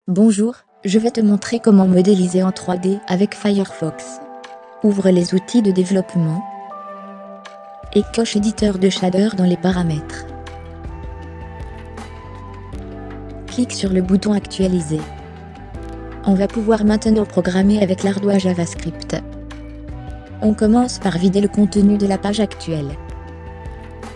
Bonjour, je vais te montrer comment modéliser en 3D avec Firefox. Ouvre les outils de développement et coche éditeur de shader dans les paramètres. Clique sur le bouton actualiser. On va pouvoir maintenant programmer avec l'ardoise JavaScript. On commence par vider le contenu de la page actuelle.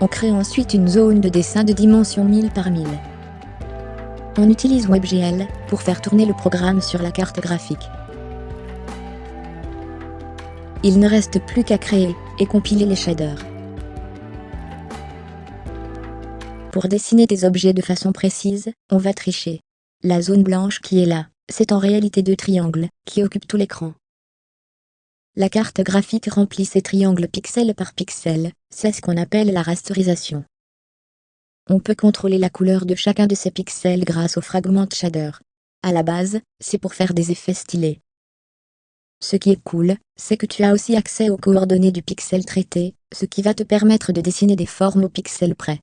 On crée ensuite une zone de dessin de dimension 1000 par 1000. On utilise WebGL pour faire tourner le programme sur la carte graphique. Il ne reste plus qu'à créer et compiler les shaders. Pour dessiner des objets de façon précise, on va tricher. La zone blanche qui est là, c'est en réalité deux triangles qui occupent tout l'écran. La carte graphique remplit ces triangles pixel par pixel, c'est ce qu'on appelle la rasterisation. On peut contrôler la couleur de chacun de ces pixels grâce au fragment de shader. À la base, c'est pour faire des effets stylés. Ce qui est cool, c'est que tu as aussi accès aux coordonnées du pixel traité, ce qui va te permettre de dessiner des formes au pixel près.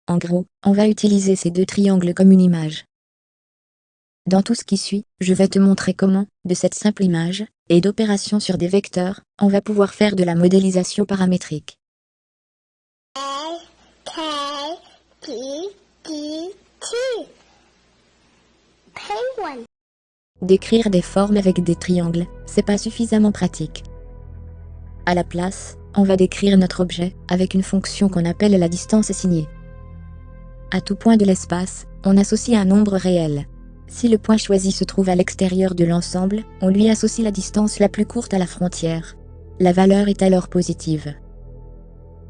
En gros, on va utiliser ces deux triangles comme une image. Dans tout ce qui suit, je vais te montrer comment, de cette simple image, et d'opérations sur des vecteurs, on va pouvoir faire de la modélisation paramétrique. Décrire des formes avec des triangles, c'est pas suffisamment pratique. À la place, on va décrire notre objet avec une fonction qu'on appelle la distance assignée. À tout point de l'espace, on associe un nombre réel. Si le point choisi se trouve à l'extérieur de l'ensemble, on lui associe la distance la plus courte à la frontière. La valeur est alors positive.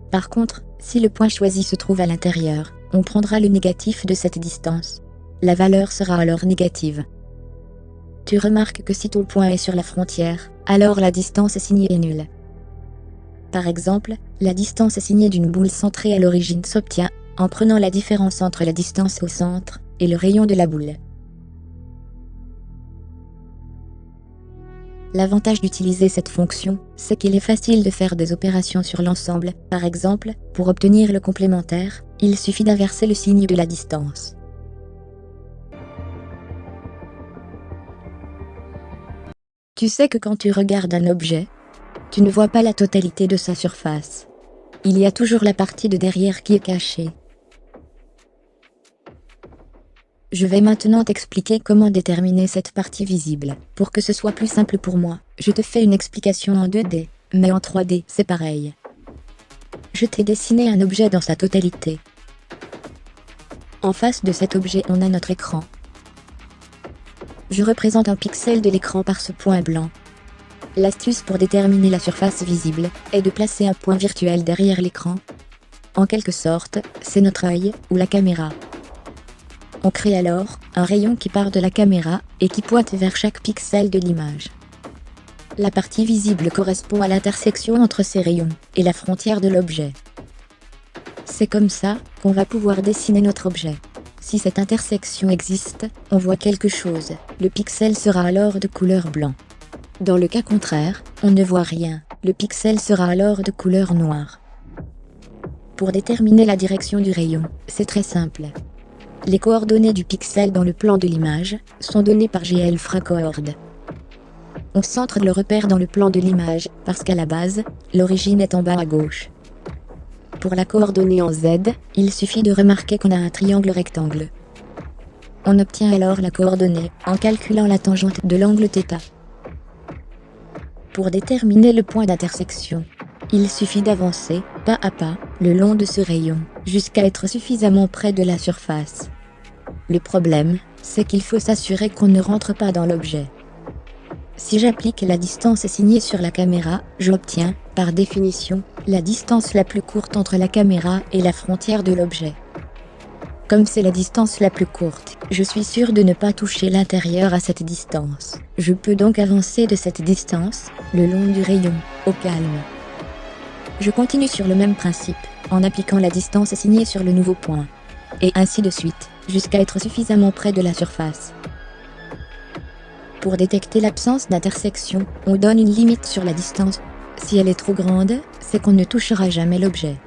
Par contre, si le point choisi se trouve à l'intérieur, on prendra le négatif de cette distance. La valeur sera alors négative. Tu remarques que si ton point est sur la frontière, alors la distance assignée est nulle. Par exemple, la distance assignée d'une boule centrée à l'origine s'obtient en prenant la différence entre la distance au centre et le rayon de la boule. L'avantage d'utiliser cette fonction, c'est qu'il est facile de faire des opérations sur l'ensemble. Par exemple, pour obtenir le complémentaire, il suffit d'inverser le signe de la distance. Tu sais que quand tu regardes un objet, tu ne vois pas la totalité de sa surface. Il y a toujours la partie de derrière qui est cachée. Je vais maintenant t'expliquer comment déterminer cette partie visible. Pour que ce soit plus simple pour moi, je te fais une explication en 2D, mais en 3D, c'est pareil. Je t'ai dessiné un objet dans sa totalité. En face de cet objet, on a notre écran. Je représente un pixel de l'écran par ce point blanc. L'astuce pour déterminer la surface visible est de placer un point virtuel derrière l'écran. En quelque sorte, c'est notre œil ou la caméra. On crée alors un rayon qui part de la caméra et qui pointe vers chaque pixel de l'image. La partie visible correspond à l'intersection entre ces rayons et la frontière de l'objet. C'est comme ça qu'on va pouvoir dessiner notre objet. Si cette intersection existe, on voit quelque chose. Le pixel sera alors de couleur blanc. Dans le cas contraire, on ne voit rien. Le pixel sera alors de couleur noire. Pour déterminer la direction du rayon, c'est très simple. Les coordonnées du pixel dans le plan de l'image sont données par glFracoord. On centre le repère dans le plan de l'image parce qu'à la base, l'origine est en bas à gauche. Pour la coordonnée en Z, il suffit de remarquer qu'on a un triangle rectangle. On obtient alors la coordonnée en calculant la tangente de l'angle θ. Pour déterminer le point d'intersection, il suffit d'avancer, pas à pas, le long de ce rayon, jusqu'à être suffisamment près de la surface. Le problème, c'est qu'il faut s'assurer qu'on ne rentre pas dans l'objet. Si j'applique la distance assignée sur la caméra, j'obtiens, par définition, la distance la plus courte entre la caméra et la frontière de l'objet. Comme c'est la distance la plus courte, je suis sûr de ne pas toucher l'intérieur à cette distance. Je peux donc avancer de cette distance, le long du rayon, au calme. Je continue sur le même principe, en appliquant la distance assignée sur le nouveau point. Et ainsi de suite, jusqu'à être suffisamment près de la surface. Pour détecter l'absence d'intersection, on donne une limite sur la distance. Si elle est trop grande, c'est qu'on ne touchera jamais l'objet.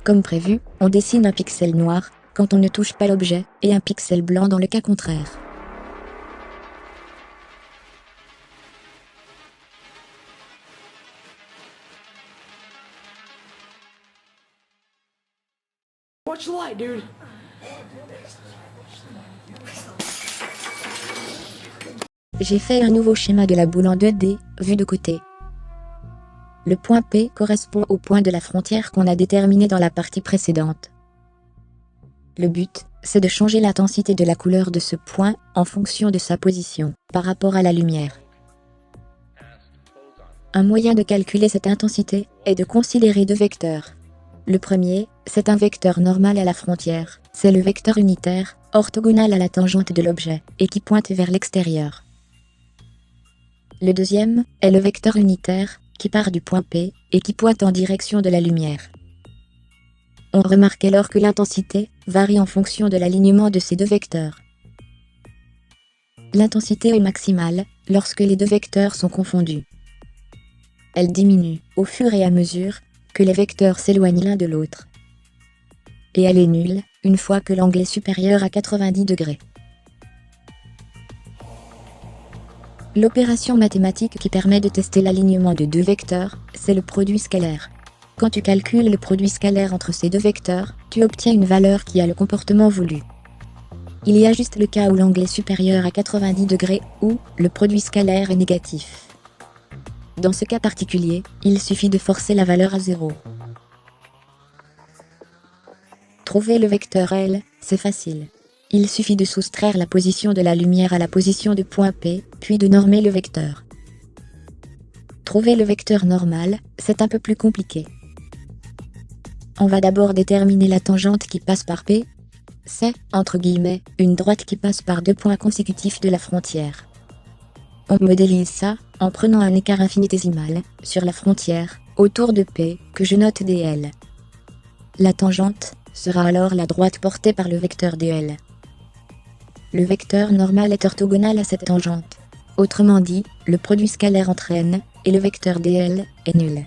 Comme prévu, on dessine un pixel noir quand on ne touche pas l'objet et un pixel blanc dans le cas contraire. Watch the light, dude. J'ai fait un nouveau schéma de la boule en 2D, vu de côté. Le point P correspond au point de la frontière qu'on a déterminé dans la partie précédente. Le but, c'est de changer l'intensité de la couleur de ce point en fonction de sa position par rapport à la lumière. Un moyen de calculer cette intensité est de considérer deux vecteurs. Le premier, c'est un vecteur normal à la frontière. C'est le vecteur unitaire, orthogonal à la tangente de l'objet, et qui pointe vers l'extérieur. Le deuxième est le vecteur unitaire, qui part du point P, et qui pointe en direction de la lumière. On remarque alors que l'intensité varie en fonction de l'alignement de ces deux vecteurs. L'intensité est maximale lorsque les deux vecteurs sont confondus. Elle diminue au fur et à mesure que les vecteurs s'éloignent l'un de l'autre. Et elle est nulle une fois que l'angle est supérieur à 90 degrés. L'opération mathématique qui permet de tester l'alignement de deux vecteurs, c'est le produit scalaire. Quand tu calcules le produit scalaire entre ces deux vecteurs, tu obtiens une valeur qui a le comportement voulu. Il y a juste le cas où l'angle est supérieur à 90 degrés ou le produit scalaire est négatif. Dans ce cas particulier, il suffit de forcer la valeur à 0. Trouver le vecteur L, c'est facile. Il suffit de soustraire la position de la lumière à la position du point P, puis de normer le vecteur. Trouver le vecteur normal, c'est un peu plus compliqué. On va d'abord déterminer la tangente qui passe par P. C'est, entre guillemets, une droite qui passe par deux points consécutifs de la frontière. On modélise ça en prenant un écart infinitésimal sur la frontière, autour de P, que je note dl. La tangente sera alors la droite portée par le vecteur dl. Le vecteur normal est orthogonal à cette tangente. Autrement dit, le produit scalaire entre n et le vecteur dl est nul.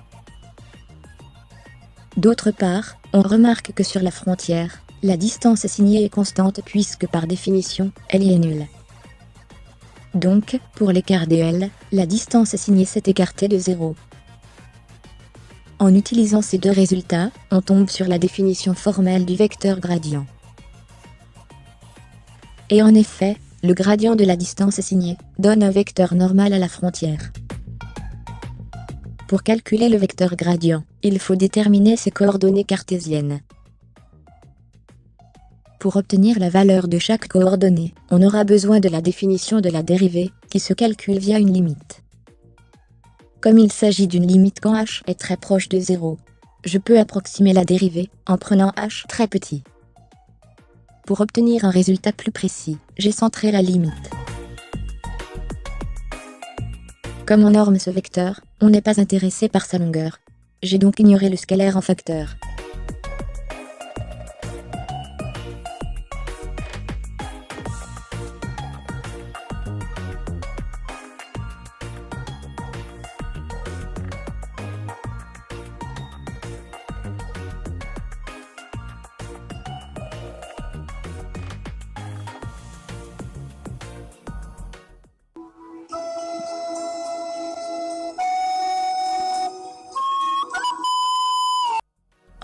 D'autre part, on remarque que sur la frontière, la distance signée est constante puisque par définition, elle y est nulle. Donc, pour l'écart dl, la distance signée s'est écartée de 0. En utilisant ces deux résultats, on tombe sur la définition formelle du vecteur gradient. Et en effet, le gradient de la distance signée donne un vecteur normal à la frontière. Pour calculer le vecteur gradient, il faut déterminer ses coordonnées cartésiennes. Pour obtenir la valeur de chaque coordonnée, on aura besoin de la définition de la dérivée, qui se calcule via une limite. Comme il s'agit d'une limite quand h est très proche de 0, je peux approximer la dérivée en prenant h très petit. Pour obtenir un résultat plus précis, j'ai centré la limite. Comme on norme ce vecteur, on n'est pas intéressé par sa longueur. J'ai donc ignoré le scalaire en facteur.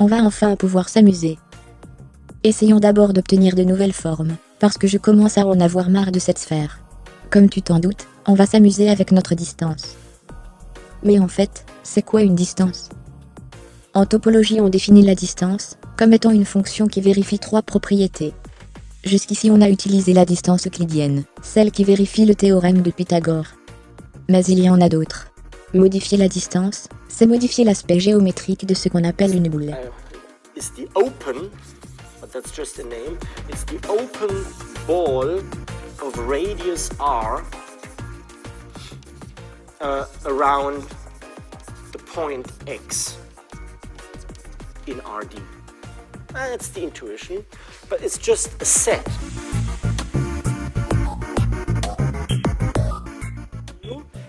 On va enfin pouvoir s'amuser. Essayons d'abord d'obtenir de nouvelles formes, parce que je commence à en avoir marre de cette sphère. Comme tu t'en doutes, on va s'amuser avec notre distance. Mais en fait, c'est quoi une distance? En topologie, on définit la distance comme étant une fonction qui vérifie trois propriétés. Jusqu'ici, on a utilisé la distance euclidienne, celle qui vérifie le théorème de Pythagore. Mais il y en a d'autres. Modifier la distance, c'est modifier l'aspect géométrique de ce qu'on appelle une boule. It's the open, but that's just a name. It's the open ball of radius r around the point x in RD. That's the intuition, but it's just a set.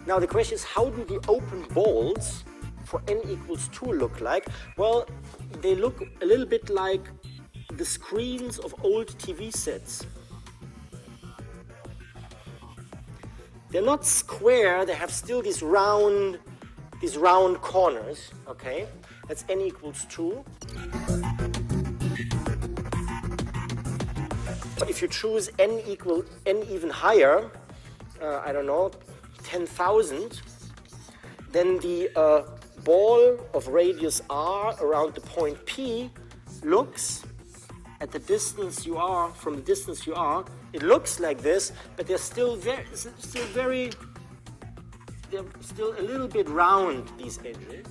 Now the question is, how do the open balls for n equals 2 look like? Well, they look a little bit like the screens of old TV sets. They're not square, they have still these round corners, okay? That's n equals 2. But if you choose n even higher, I don't know, 10,000, then the ball of radius r around the point P looks, at the distance you are, from the distance you are, it looks like this, but they're still a little bit round, these edges.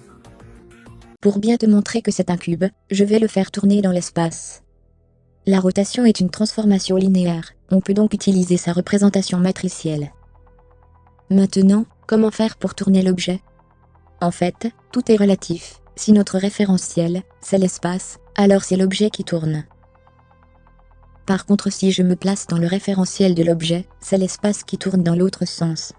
Pour bien te montrer que c'est un cube, je vais le faire tourner dans l'espace. La rotation est une transformation linéaire, on peut donc utiliser sa représentation matricielle. Maintenant, comment faire pour tourner l'objet? En fait, tout est relatif. Si notre référentiel, c'est l'espace, alors c'est l'objet qui tourne. Par contre, si je me place dans le référentiel de l'objet, c'est l'espace qui tourne dans l'autre sens.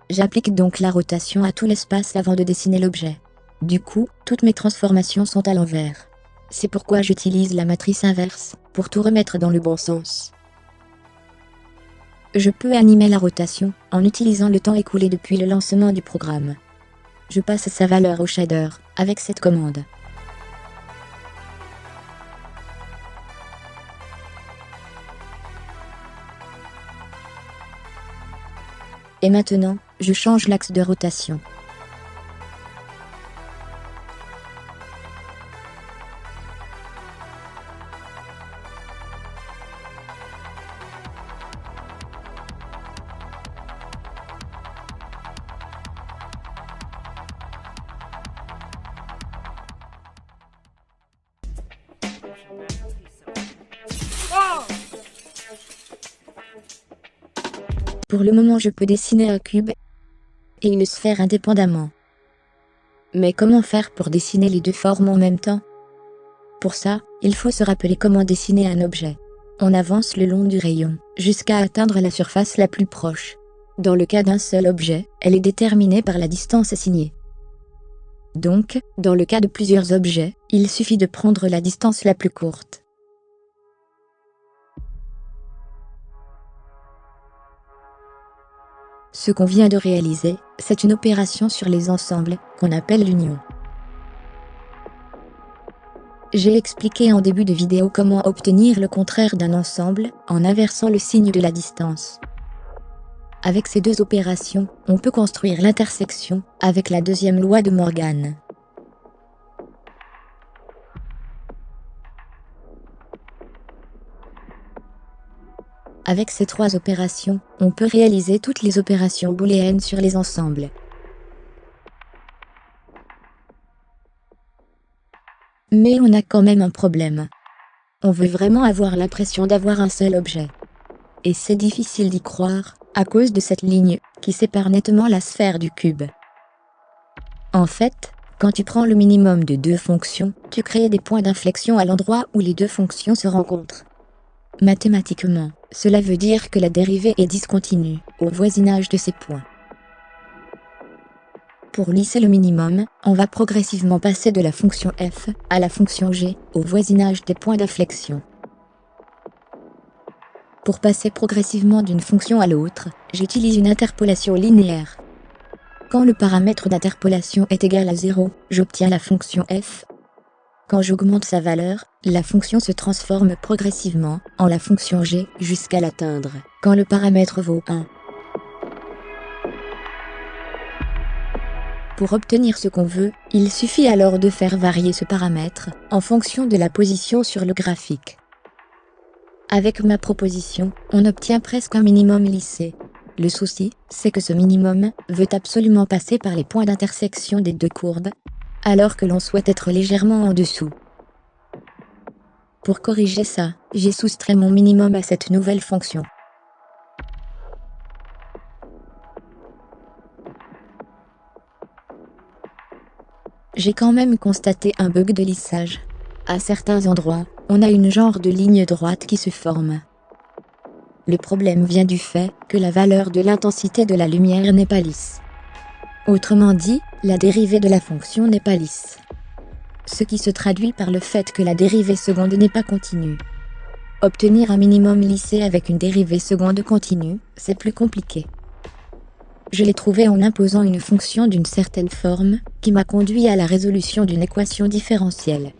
J'applique donc la rotation à tout l'espace avant de dessiner l'objet. Du coup, toutes mes transformations sont à l'envers. C'est pourquoi j'utilise la matrice inverse, pour tout remettre dans le bon sens. Je peux animer la rotation, en utilisant le temps écoulé depuis le lancement du programme. Je passe sa valeur au shader, avec cette commande. Et maintenant, je change l'axe de rotation. Pour le moment, je peux dessiner un cube et une sphère indépendamment. Mais comment faire pour dessiner les deux formes en même temps? Pour ça, il faut se rappeler comment dessiner un objet. On avance le long du rayon, jusqu'à atteindre la surface la plus proche. Dans le cas d'un seul objet, elle est déterminée par la distance assignée. Donc, dans le cas de plusieurs objets, il suffit de prendre la distance la plus courte. Ce qu'on vient de réaliser, c'est une opération sur les ensembles, qu'on appelle l'union. J'ai expliqué en début de vidéo comment obtenir le contraire d'un ensemble, en inversant le signe de la distance. Avec ces deux opérations, on peut construire l'intersection, avec la deuxième loi de Morgan. Avec ces trois opérations, on peut réaliser toutes les opérations booléennes sur les ensembles. Mais on a quand même un problème. On veut vraiment avoir l'impression d'avoir un seul objet. Et c'est difficile d'y croire, à cause de cette ligne, qui sépare nettement la sphère du cube. En fait, quand tu prends le minimum de deux fonctions, tu crées des points d'inflexion à l'endroit où les deux fonctions se rencontrent. Mathématiquement, cela veut dire que la dérivée est discontinue, au voisinage de ces points. Pour lisser le minimum, on va progressivement passer de la fonction f à la fonction g, au voisinage des points d'inflexion. Pour passer progressivement d'une fonction à l'autre, j'utilise une interpolation linéaire. Quand le paramètre d'interpolation est égal à 0, j'obtiens la fonction f. Quand j'augmente sa valeur, la fonction se transforme progressivement en la fonction g jusqu'à l'atteindre, quand le paramètre vaut 1. Pour obtenir ce qu'on veut, il suffit alors de faire varier ce paramètre en fonction de la position sur le graphique. Avec ma proposition, on obtient presque un minimum lissé. Le souci, c'est que ce minimum veut absolument passer par les points d'intersection des deux courbes, alors que l'on souhaite être légèrement en dessous. Pour corriger ça, j'ai soustrait mon minimum à cette nouvelle fonction. J'ai quand même constaté un bug de lissage. À certains endroits, on a une genre de ligne droite qui se forme. Le problème vient du fait que la valeur de l'intensité de la lumière n'est pas lisse. Autrement dit, la dérivée de la fonction n'est pas lisse. Ce qui se traduit par le fait que la dérivée seconde n'est pas continue. Obtenir un minimum lissé avec une dérivée seconde continue, c'est plus compliqué. Je l'ai trouvé en imposant une fonction d'une certaine forme, qui m'a conduit à la résolution d'une équation différentielle.